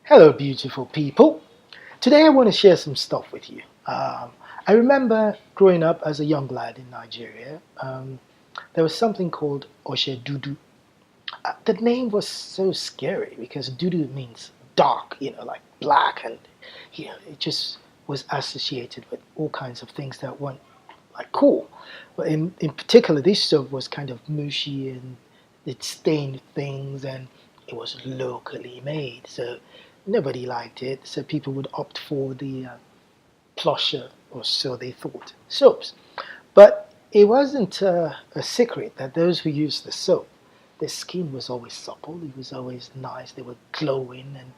Hello, beautiful people. Today I want to share some stuff with you. I remember growing up as a young lad in Nigeria. There was something called Oshe Dudu. The name was so scary because Dudu means dark, like black, and it just was associated with all kinds of things that weren't like cool. But in particular, this soap was kind of mushy and it stained things, and it was locally made, so nobody liked it. So people would opt for the plusher, or so they thought, soaps. But it wasn't a secret that those who used the soap, their skin was always supple. It was always nice. They were glowing, and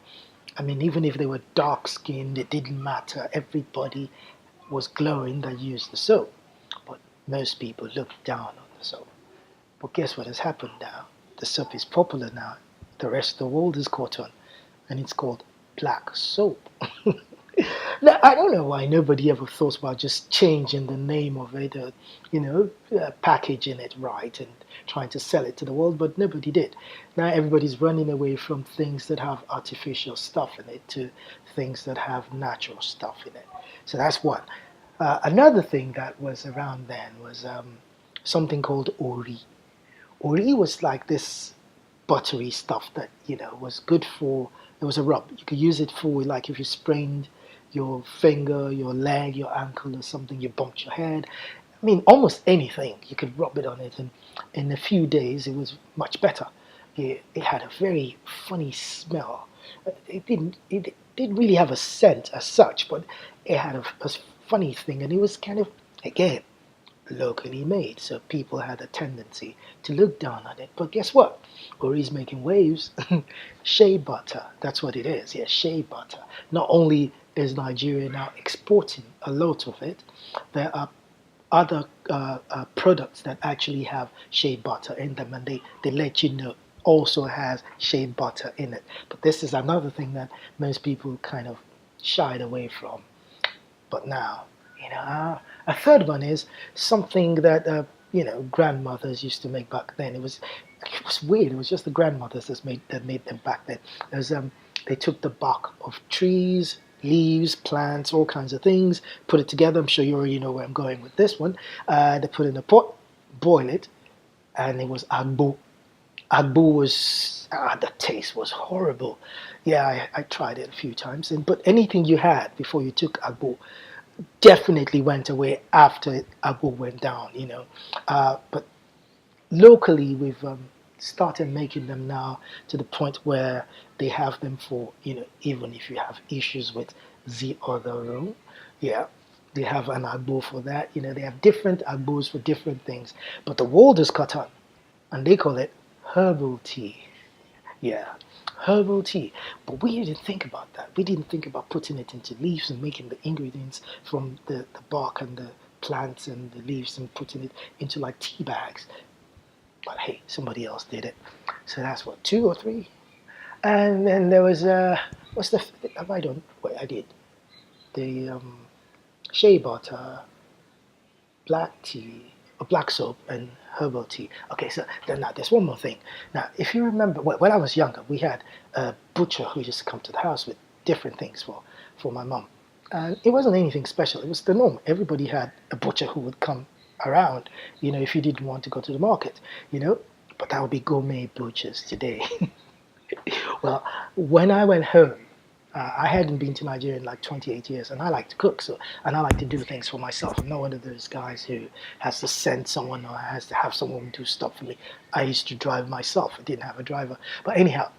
I mean, even if they were dark skinned, it didn't matter. Everybody was glowing that used the soap. But most people looked down on the soap. But guess what has happened now? The soap is popular now. The rest of the world is caught on, and it's called black soap. Now, I don't know why nobody ever thought about just changing the name of it, packaging it right and trying to sell it to the world, but nobody did. Now everybody's running away from things that have artificial stuff in it to things that have natural stuff in it. So that's one. Another thing that was around then was something called ori. Ori was like this buttery stuff that was good for. It was a rub. You could use it for, like, if you sprained your finger, your leg, your ankle, or something. You bumped your head. I mean, almost anything you could rub it on it, and in a few days it was much better. It had a very funny smell. It didn't really have a scent as such, but it had a funny thing, and it was kind of, again, locally made, so people had a tendency to look down on it. But guess what? Ori's making waves. Shea butter, that's what it is. Yeah, shea butter. Not only is Nigeria now exporting a lot of it, there are other products that actually have shea butter in them, and they let you know also has shea butter in it. But this is another thing that most people kind of shied away from. But now, a third one is something that grandmothers used to make back then. It was weird. It was just the grandmothers that made them back then. There's They took the bark of trees, leaves, plants, all kinds of things, put it together. I'm sure you already know where I'm going with this one. They put it in a pot, boil it, and it was agbo. Agbo was, the taste was horrible. Yeah, I tried it a few times, but anything you had before you took agbo definitely went away after agbo went down. But locally, we've started making them now to the point where they have them for, even if you have issues with the other room. Yeah, they have an agbo for that. They have different agbos for different things. But the world is cut on, and they call it herbal tea. Yeah, herbal tea. But we didn't think about that. We didn't think about putting it into leaves and making the ingredients from the bark and the plants and the leaves and putting it into like tea bags. But hey, somebody else did it. So that's what, two or three? And then there was, what's the, have I done? Wait, I did. The shea butter, black tea, or black soap, and herbal tea. Okay, so then now there's one more thing. Now, if you remember, when I was younger, we had a butcher who used to come to the house with different things for my mum. And it wasn't anything special. It was the norm. Everybody had a butcher who would come around, if you didn't want to go to the market, But that would be gourmet butchers today. Well, when I went home, I hadn't been to Nigeria in like 28 years, and I like to cook, and I like to do things for myself. I'm not one of those guys who has to send someone or has to have someone do stuff for me. I used to drive myself. I didn't have a driver. But anyhow,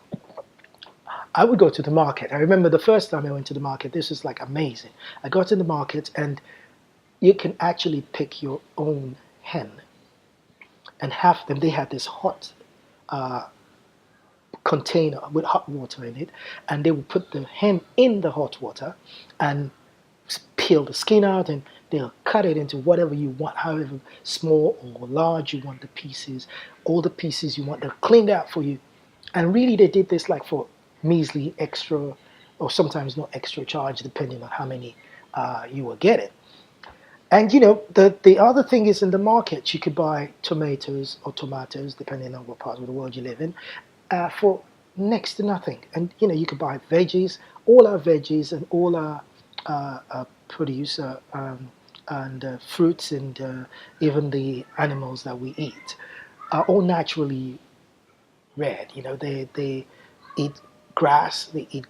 I would go to the market. I remember the first time I went to the market, this was like amazing. I got to the market, and you can actually pick your own hen and have them. They had this hot container with hot water in it, and they would put the hen in the hot water and peel the skin out, and they'll cut it into whatever you want, however small or large you want the pieces, all the pieces you want, they'll clean it out for you. And really, they did this like for measly extra, or sometimes not extra charge, depending on how many you were getting. And the other thing is, in the market, you could buy tomatoes, depending on what part of the world you live in, for next to nothing. And you can buy veggies, all our veggies and all our produce and fruits and even the animals that we eat are all naturally red. They eat grass, they eat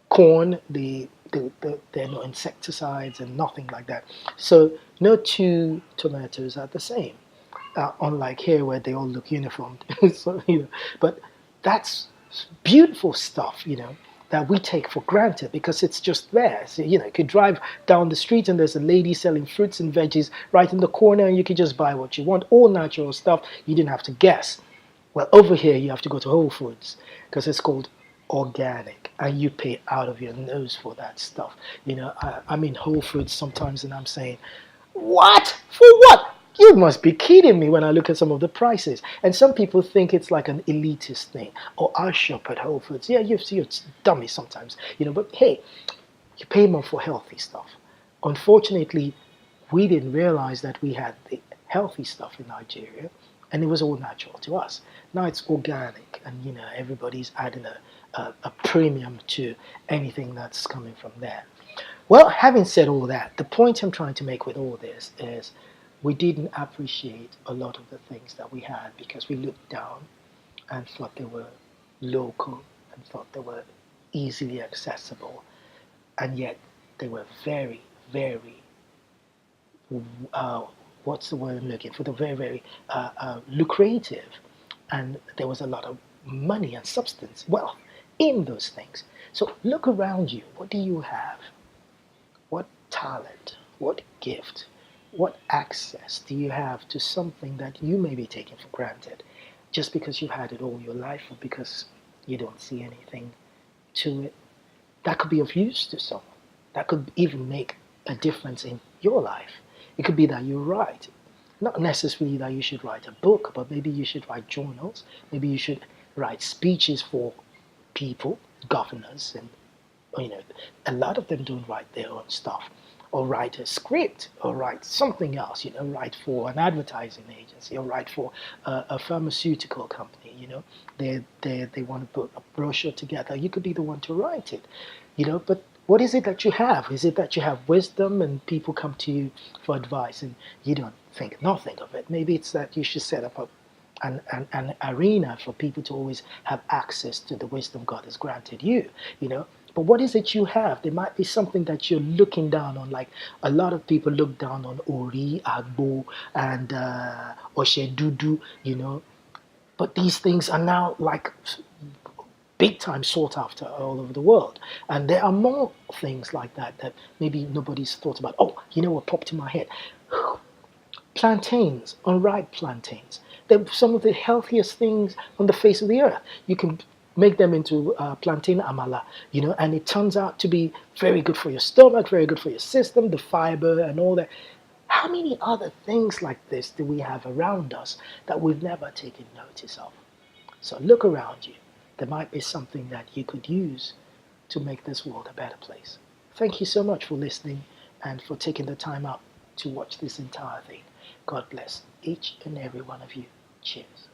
corn, there are no insecticides and nothing like that. So no two tomatoes are the same, unlike here where they all look uniform. So, but that's beautiful stuff, that we take for granted because it's just there. So, you could drive down the street and there's a lady selling fruits and veggies right in the corner and you could just buy what you want, all natural stuff. You didn't have to guess. Well, over here you have to go to Whole Foods because it's called organic and you pay out of your nose for that stuff. I'm in Whole Foods sometimes and I'm saying, what? For what? You must be kidding me when I look at some of the prices. And some people think it's like an elitist thing. Oh, I shop at Whole Foods. Yeah, you're dummy sometimes. But hey, you pay more for healthy stuff. Unfortunately, we didn't realize that we had the healthy stuff in Nigeria and it was all natural to us. Now it's organic and everybody's adding a premium to anything that's coming from there. Well, having said all that, the point I'm trying to make with all this is we didn't appreciate a lot of the things that we had because we looked down and thought they were local and thought they were easily accessible, and yet they were very, very, what's the word I'm looking for? They're very, very lucrative, and there was a lot of money and substance, wealth in those things. So look around you. What do you have? What talent, what gift, what access do you have to something that you may be taking for granted just because you've had it all your life or because you don't see anything to it? That could be of use to someone. That could even make a difference in your life. It could be that you write. Not necessarily that you should write a book, but maybe you should write journals. Maybe you should write speeches for people, governors, and a lot of them don't write their own stuff, or write a script, or write something else. Write for an advertising agency, or write for a pharmaceutical company. They want to put a brochure together. You could be the one to write it. But what is it that you have? Is it that you have wisdom and people come to you for advice and you don't think nothing of it? Maybe it's that you should set up an arena for people to always have access to the wisdom God has granted you. But what is it you have? There might be something that you're looking down on, like a lot of people look down on Ori, Agbo, and Oshedudu, But these things are now like big time sought after all over the world. And there are more things like that maybe nobody's thought about. Oh, what popped in my head? Plantains, unripe plantains. They're some of the healthiest things on the face of the earth. You can make them into plantain amala, and it turns out to be very good for your stomach, very good for your system, the fiber and all that. How many other things like this do we have around us that we've never taken notice of? So look around you. There might be something that you could use to make this world a better place. Thank you so much for listening and for taking the time out to watch this entire thing. God bless each and every one of you. Cheers.